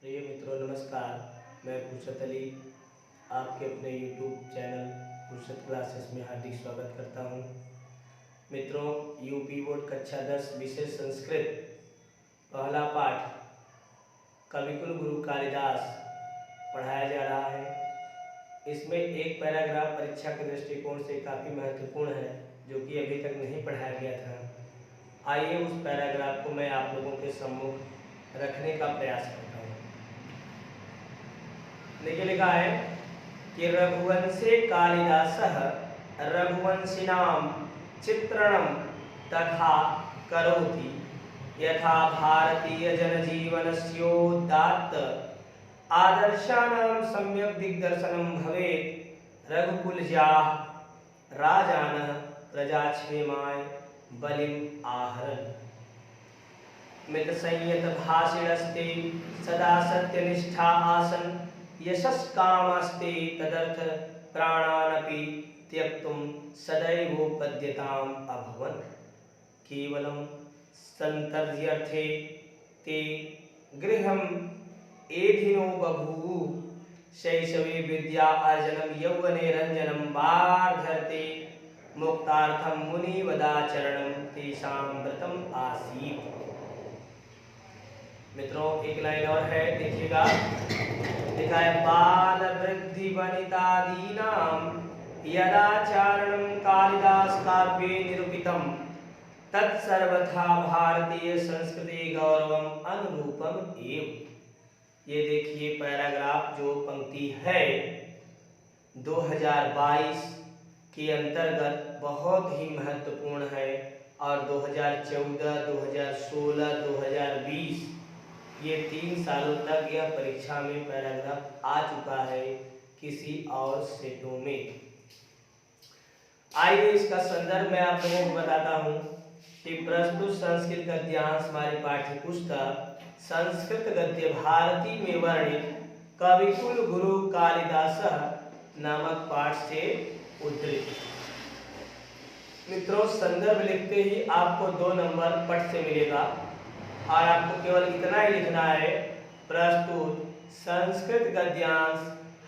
प्रिय मित्रों नमस्कार। मैं फुर्सत अली आपके अपने YouTube चैनल फुर्सत क्लासेस में हार्दिक स्वागत करता हूं। मित्रों, यूपी बोर्ड कक्षा 10 विषय संस्कृत पहला पाठ कविकुल गुरु कालिदास पढ़ाया जा रहा है। इसमें एक पैराग्राफ परीक्षा के दृष्टिकोण से काफ़ी महत्वपूर्ण है, जो कि अभी तक नहीं पढ़ाया गया था। आइए उस पैराग्राफ को मैं आप लोगों के सम्मुख रखने का प्रयास करता हूँ। देखिए, लिखा है कि रघुवंशे कालिदासः रघुवंशिनां चित्रणं तथा करोति यथा भारतीय जनजीवनस्योदात्त आदर्शानां सम्यक् दिग्दर्शनं भवेत्। रघुकुलजाः राजानः प्रजाक्षेमाय बलिम् आहरन्। मितसंयत भाषिणस्ते सदा सत्यनिष्ठा आसन्। यशस्कामस्ते तदर्थ प्राणानपि त्यक्तुं सदैवोपद्यताम् अभवन्। केवलं सन्तर्ज्यर्थे ते गृहम् एधिनो बभूवुः। शैशवे विद्या अर्जनं यौवने रञ्जनं वार्धते मुक्तार्थं मुनिवदाचरणं तेषां व्रतम् आसीत्। मित्रों, एक लाइन और है, देखिएगा। लिखा है बाल वृद्धि वनितादीनां यदाचारणं कालिदास काव्ये निरूपितं तत्सर्वथा भारतीय संस्कृति गौरवम अनुरूपम एव। ये देखिए पैराग्राफ जो पंक्ति है 2022 के अंतर्गत बहुत ही महत्वपूर्ण है और 2014, 2016, 2020 ये 3 सालों तक यह परीक्षा में पैराग्राफ आ चुका है किसी और सेटों में। आइए इसका संदर्भ मैं आप लोगों को बताता हूँ कि प्रस्तुत संस्कृत गद्यांश हमारी पाठ्य पुस्तक संस्कृत गद्य भारती में वर्णित कविकुल गुरु कालिदासः नामक पाठ से उद्धृत। मित्रों, संदर्भ लिखते ही आपको 2 नंबर पट से मिलेगा और आपको केवल इतना ही लिखना है, प्रस्तुत संस्कृत गद्यांश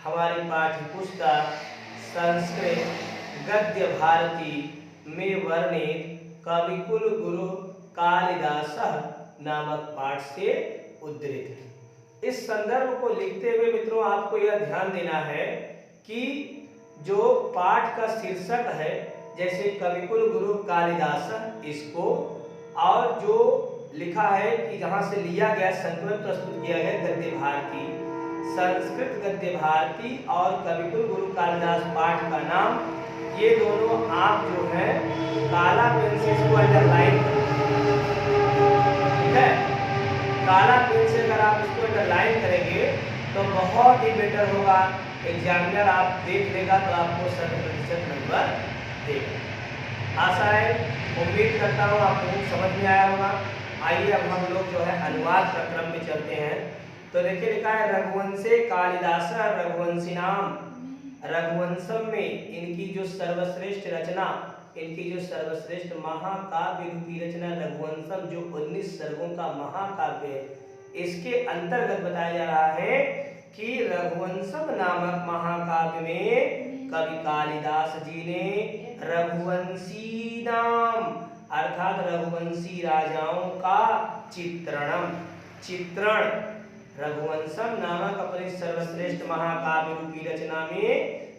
हमारी पाठ्य पुस्तक संस्कृत गद्य भारती में वर्णित कविकुल गुरु कालिदासः नामक पाठ से उद्धृत है। इस संदर्भ को लिखते हुए मित्रों आपको यह ध्यान देना है कि जो पाठ का शीर्षक है, जैसे कविकुल गुरु कालिदासः, इसको और जो लिखा है कि जहां से लिया गया संकलन प्रस्तुत किया गया गद्य भारती, संस्कृत गद्य भारती और कविकुल गुरु कालिदास पाठ का नाम, ये दोनों आप जो है काला पेन से इसको अंडरलाइन, ठीक है, काला पेन से अगर आप इसको अंडरलाइन करेंगे तो बहुत ही बेटर होगा। एग्जामिनर आप देख लेगा तो आपको 100% नंबर देगा। आशा है, उम्मीद करता हूँ आप लोगों को समझ में आया होगा। आइए अब हम लोग जो है अनुवाद प्रक्रम में चलते हैं। तो देखिए, लिखा है रघुवंशे कालिदासः रघुवंशिनाम। रघुवंशम में इनकी जो सर्वश्रेष्ठ रचना, इनकी जो सर्वश्रेष्ठ महाकाव्य रूपी रचना रघुवंशम, जो 19 सर्गों का महाकाव्य है, इसके अंतर्गत बताया जा रहा है कि रघुवंशम नामक महाकाव्य में कवि कालिदास जी ने रघुवंशी नाम अर्थात रघुवंशी राजाओं का चित्रण रघुवंशम नामक अपने सर्वश्रेष्ठ महाकाव्य रूपी रचना में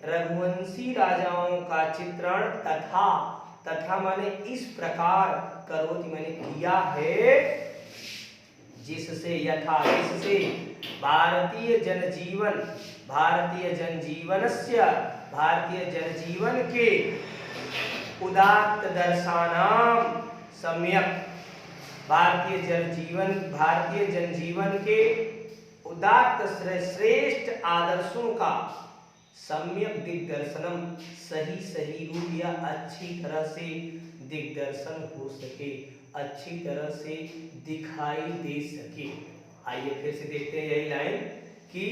रघुवंशी राजाओं का चित्रण तथा माने इस प्रकार करोति माने किया है, जिससे भारतीय जनजीवन के उदात्त दर्शनाम सम्यक, भारतीय जनजीवन के उदात्त श्रेष्ठ आदर्शों का सम्यक दिग्दर्शनम, सही रूप या अच्छी तरह से दिग्दर्शन हो सके, अच्छी तरह से दिखाई दे सके। आइए फिर से देखते हैं यही लाइन कि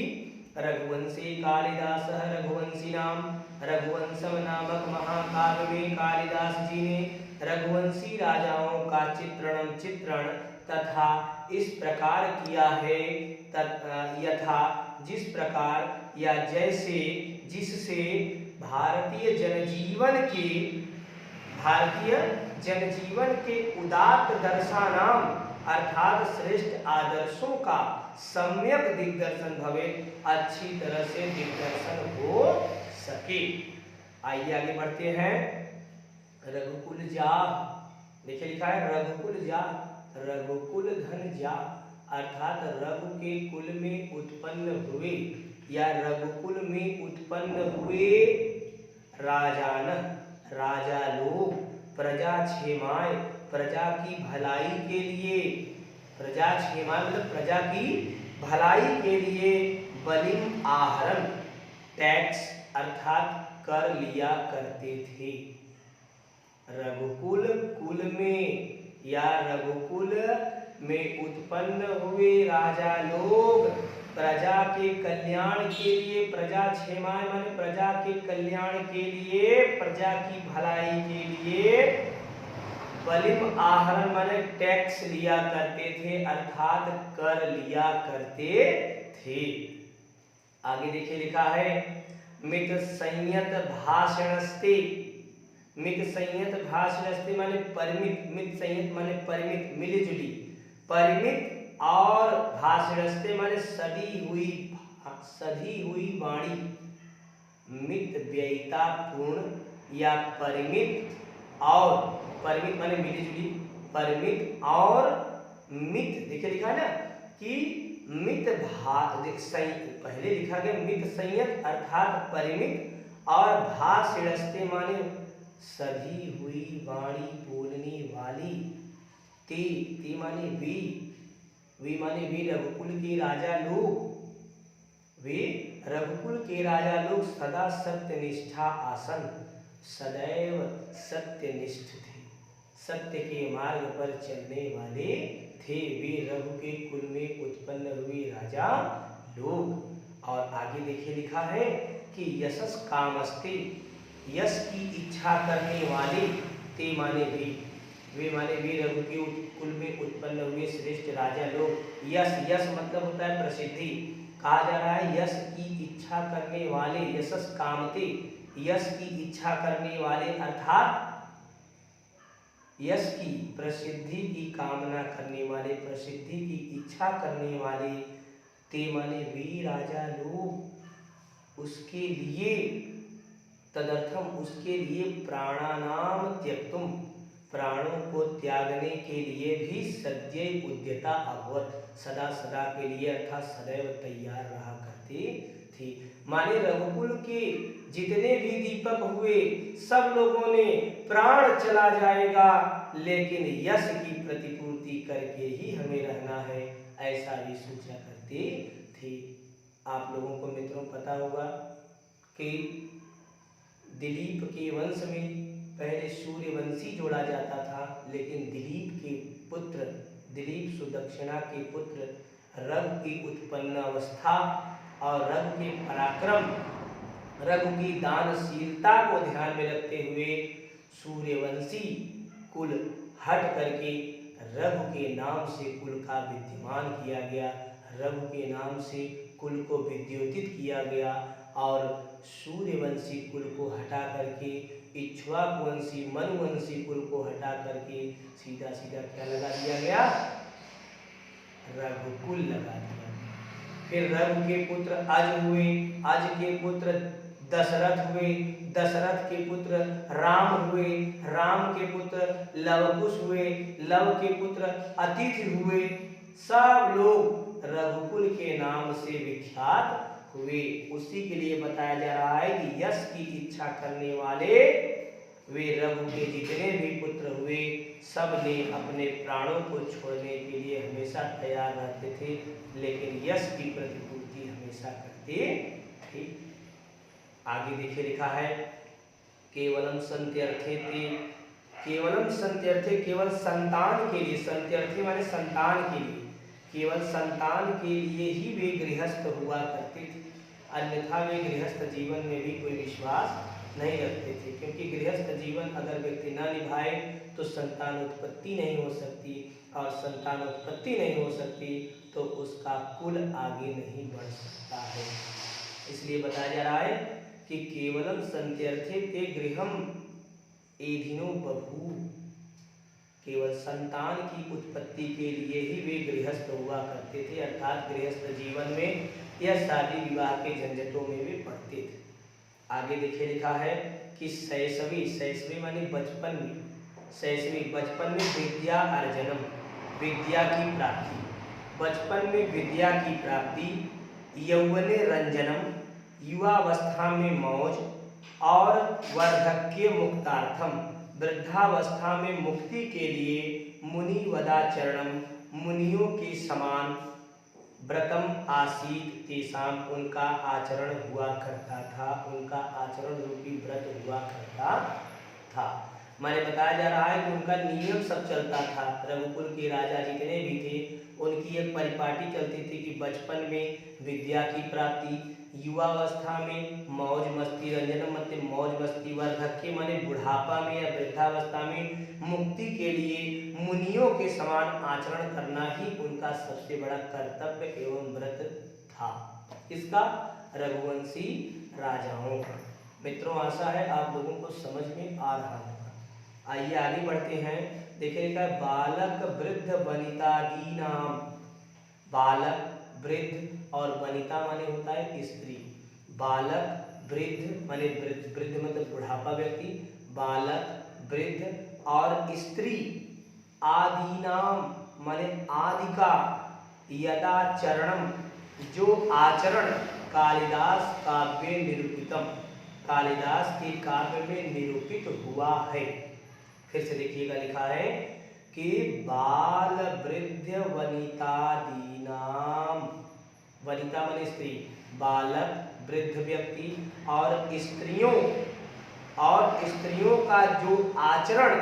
रघुवंशे कालिदासः रघुवंशिनाम, रघुवंशम नामक महाकाव्य में कालिदास जी ने रघुवंशी राजाओं का चित्रण तथा इस प्रकार किया है यथा जिस प्रकार या जैसे जिससे भारतीय जनजीवन के उदात्त दर्शनाम अर्थात श्रेष्ठ आदर्शों का सम्यक दिग्दर्शन भवे, अच्छी तरह से दिग्दर्शन हो सके। आइए आगे बढ़ते हैं। रघुकुल जा, देखिए लिखा है रघुकुल जा, रघुकुल धन जा, अर्थात रघु के कुल में उत्पन्न हुए या रघुकुल में उत्पन्न हुए राजान राजा लोग प्रजा क्षेमाय प्रजा की भलाई के लिए, प्रजा क्षेमाय मतलब प्रजा की भलाई के लिए बलिम आहरण टैक्स अर्थात कर लिया करते थे। रघुकुल कुल में या रघुकुल में उत्पन्न हुए राजा लोग प्रजा के कल्याण के लिए, प्रजा क्षेमाय माने प्रजा के कल्याण के लिए, प्रजा की भलाई के लिए बलिम आहरण माने टैक्स लिया करते थे अर्थात कर लिया करते थे। आगे देखिए लिखा है मित संयत भाषणस्ते, मित संयत भाषणस्ते माने परिमित, मित संयत माने परिमित मिली जुली, परिमित और भाषणस्ते माने सदी हुई वाणी, मित व्ययिता पूर्ण या परिमित और परिमित माने मिली जुली, परिमित और मित, देखिए लिखा है ना कि मित पहले लिखा गया मित संयत अर्थात परिमित और भाषणस्ते माने सधी हुई वाणी बोलने वाली, ते माने वे माने वे रघुकुल के राजा लोग, वे रघुकुल के राजा लोग सदा सत्यनिष्ठा आसन, सदैव सत्यनिष्ठ थे, सत्य के मार्ग पर चलने वाले थे, वे रघु के कुल में उत्पन्न हुए राजा लोग। और आगे देखिए लिखा है कि यशस कामस्ते, यश की इच्छा करने वाले, ते माने वे माने वे रघु के कुल में उत्पन्न हुए श्रेष्ठ राजा लोग। यश यश मतलब होता है प्रसिद्धि, कहा जा रहा है यश की इच्छा करने वाले, यशस कामते, यश की इच्छा करने वाले अर्थात यश की प्रसिद्धि की कामना करने वाले, प्रसिद्धि की इच्छा करने वाले, ते माने वे राजा लोग, उसके लिए तदर्थम उसके लिए प्राणानाम त्यक्तुम, प्राणों को त्यागने के लिए भी सदैव उद्यता अभवत, सदा सदा के लिए अर्थात सदैव तैयार रहा करते थे। माने रघुकुल के जितने भी दीपक हुए सब लोगों ने प्राण चला जाएगा लेकिन यश की प्रतिपूर्ति करके ही हमें रहना है, ऐसा भी सोचा करते थे। आप लोगों को मित्रों पता होगा कि दिलीप के वंश में पहले सूर्यवंशी जोड़ा जाता था, लेकिन दिलीप के पुत्र, दिलीप सुदक्षिणा के पुत्र रघु की उत्पन्न अवस्था और रघु के पराक्रम, रघु की दानशीलता को ध्यान में रखते हुए सूर्यवंशी कुल हट करके रघु के नाम से कुल का विद्यमान किया गया, रघु के नाम से कुल को विद्योतित किया गया और सूर्यवंशी कुल को हटा करके इक्ष्वाकुवंशी मनुवंशी कुल को हटा करके सीधा सीधा क्या लगा दिया गया, रघुकुल लगा दिया। फिर रघु के पुत्र अज हुए, अज के पुत्र दशरथ हुए, दशरथ के पुत्र राम हुए, राम के पुत्र लवकुश हुए, लव के पुत्र अतिथि हुए, सब लोग रघुकुल के नाम से विख्यात हुए। उसी के लिए बताया जा रहा है कि यश की इच्छा करने वाले वे रघु के जितने भी पुत्र हुए सब ने अपने प्राणों को छोड़ने के लिए हमेशा तैयार रहते थे, लेकिन यश की प्रतिपूर्ति हमेशा करते थे। आगे देखिए लिखा है केवलम संत्यर्थे ते, केवलम संत्यर्थे केवल संतान के लिए, संत्यर्थे माने संतान के लिए, केवल संतान के लिए ही वे गृहस्थ हुआ करते थे, अन्यथा वे गृहस्थ जीवन में भी कोई विश्वास नहीं रखते थे, क्योंकि गृहस्थ जीवन अगर व्यक्ति न निभाए तो संतान उत्पत्ति नहीं हो सकती, और संतान उत्पत्ति नहीं हो सकती तो उसका कुल आगे नहीं बढ़ सकता है। इसलिए बताया जा रहा है कि केवलम संत्यर्थे ते गृहम एधिनो बभूव, केवल संतान की उत्पत्ति के लिए ही वे गृहस्थ हुआ करते थे, अर्थात गृहस्थ जीवन में या शादी विवाह के झंझटों में वे पड़ते थे। आगे देखिए लिखा है कि शैशवी, शैशवी माने बचपन में, शैशवी बचपन में विद्या अर्जनम, विद्या की प्राप्ति, बचपन में विद्या की प्राप्ति, यौवने रंजनम, युवावस्था में मौज, और वार्धक्य मुक्तार्थम, वृद्धावस्था में मुक्ति के लिए मुनि वदाचरणम, मुनियों के समान व्रतम आसीत तेषाम, उनका आचरण हुआ करता था, उनका आचरण रूपी व्रत हुआ करता था। मैंने बताया जा रहा है कि उनका नियम सब चलता था। रघुकुल के राजा जितने भी थे उनकी एक परिपाटी चलती थी कि बचपन में विद्या की प्राप्ति, युवावस्था में मौज मस्ती, रंजन मतलब मौज मस्ती, वार्धक्य माने बुढ़ापा में या वृद्धावस्था में मुक्ति के लिए मुनियों के समान आचरण करना ही उनका सबसे बड़ा कर्तव्य एवं व्रत था। इसका रघुवंशी राजाओं का। मित्रों, आशा है आप लोगों को समझ में आ रहा होगा। आइए आगे बढ़ते हैं। देखिए लिखा है बालक वृद्ध वनितादी नाम, बालक वृद्ध और वनिता माने होता है स्त्री। बालक वृद्ध माने वृद्ध मतलब बुढ़ापा व्यक्ति, बालक वृद्ध और स्त्री, आदि नाम माने आदि का, यदाचरणम जो आचरण, कालिदास काव्य निरूपितम, कालिदास के काव्य में निरूपित हुआ है। फिर से देखिएगा लिखा है कि बाल वृद्ध वनितादी नाम, वनिता माने स्त्री, बालक वृद्ध व्यक्ति और स्त्रियों का जो आचरण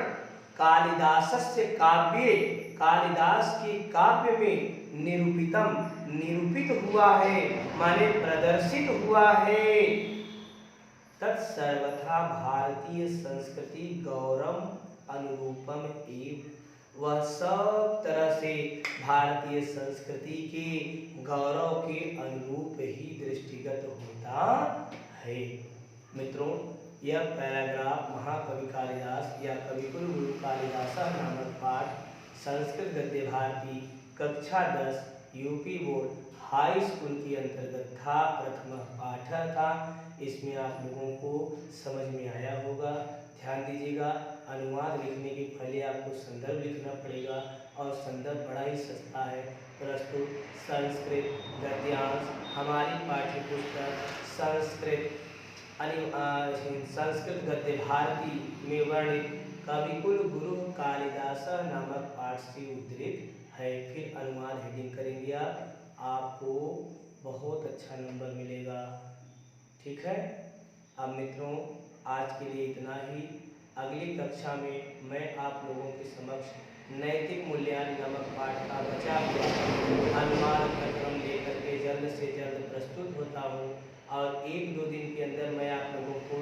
कालिदासस्य काव्ये, कालिदास के काव्य में निरूपितम, निरूपित हुआ है माने प्रदर्शित हुआ है, तत्सर्वथा भारतीय संस्कृति गौरव अनुरूपम एवं, वह सब तरह से भारतीय संस्कृति के गौरव के अनुरूप ही दृष्टिगत होता है। मित्रों, यह पैराग्राफ महाकवि कालिदास या कविकुल गुरु कालिदास नामक पाठ संस्कृत गद्य भारती कक्षा 10 यूपी बोर्ड हाई स्कूल के अंतर्गत था, प्रथम पाठ था। इसमें आप लोगों को समझ में आया होगा। ध्यान दीजिएगा, अनुवाद लिखने के पहले आपको संदर्भ लिखना पड़ेगा और संदर्भ बड़ा ही सस्ता है। प्रस्तुत संस्कृत गद्यांश हमारी पाठ्य पुस्तक संस्कृत गद्य भारती में वर्णित कविकुल गुरु कालिदास नामक पाठ से उद्धृत है। फिर अनुवाद हेडिंग करेंगे आपको बहुत अच्छा नंबर मिलेगा। ठीक है। अब मित्रों, आज के लिए इतना ही। अगली कक्षा में मैं आप लोगों के समक्ष नैतिक मूल्यांकन नामक पाठ का बचा हुआ अनुवाद कार्यक्रम लेकर के जल्द से जल्द प्रस्तुत होता हूँ, और 1-2 दिन के अंदर मैं आप लोगों को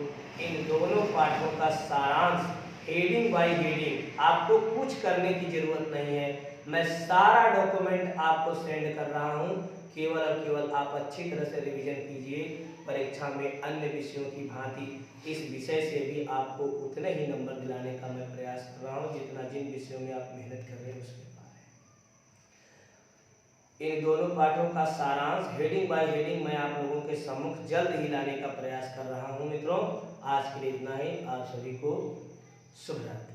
इन दोनों पाठों का सारांश हेडिंग बाय हेडिंग, आपको कुछ करने की जरूरत नहीं है, मैं सारा डॉक्यूमेंट आपको सेंड कर रहा हूँ। केवल और केवल आप अच्छी तरह से रिवीजन कीजिए। परीक्षा में अन्य विषयों की भांति इस विषय से भी आपको उतने ही नंबर दिलाने का मैं प्रयास कर रहा हूँ जितना जिन विषयों में आप मेहनत कर रहे हैं उसके बारे में। इन दोनों पाठों का सारांश हेडिंग बाय हेडिंग मैं आप लोगों के सम्मुख जल्द ही लाने का प्रयास कर रहा हूँ। मित्रों, आज के लिए इतना ही। आप सभी को शुभ रात्रि।